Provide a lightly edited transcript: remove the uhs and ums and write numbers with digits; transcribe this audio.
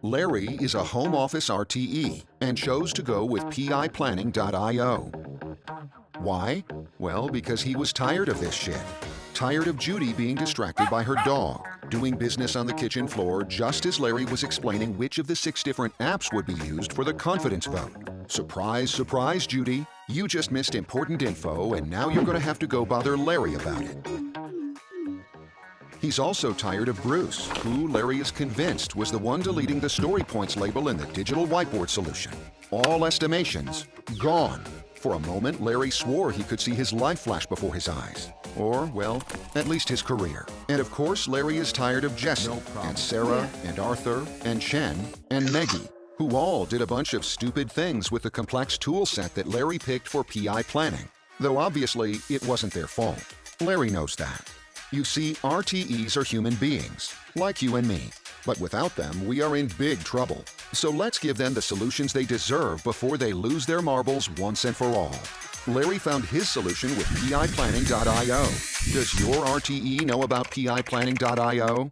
Larry is a Home Office RTE and chose to go with piplanning.io. Why? Well, because he was tired of this shit. Tired of Judy being distracted by her dog, doing business on the kitchen floor just as Larry was explaining which of the 6 different apps would be used for the confidence vote. Surprise, surprise, Judy. You just missed important info and now you're going to have to go bother Larry about it. He's also tired of Bruce, who Larry is convinced was the one deleting the story points label in the digital whiteboard solution. All estimations gone. For a moment, Larry swore he could see his life flash before his eyes. Or, well, at least his career. And of course, Larry is tired of Jesse, and Sarah, and Arthur, and Chen, and Maggie, who all did a bunch of stupid things with the complex tool set that Larry picked for PI planning. Though obviously, it wasn't their fault. Larry knows that. You see, RTEs are human beings, like you and me. But without them, we are in big trouble. So let's give them the solutions they deserve before they lose their marbles once and for all. Larry found his solution with piplanning.io. Does your RTE know about piplanning.io?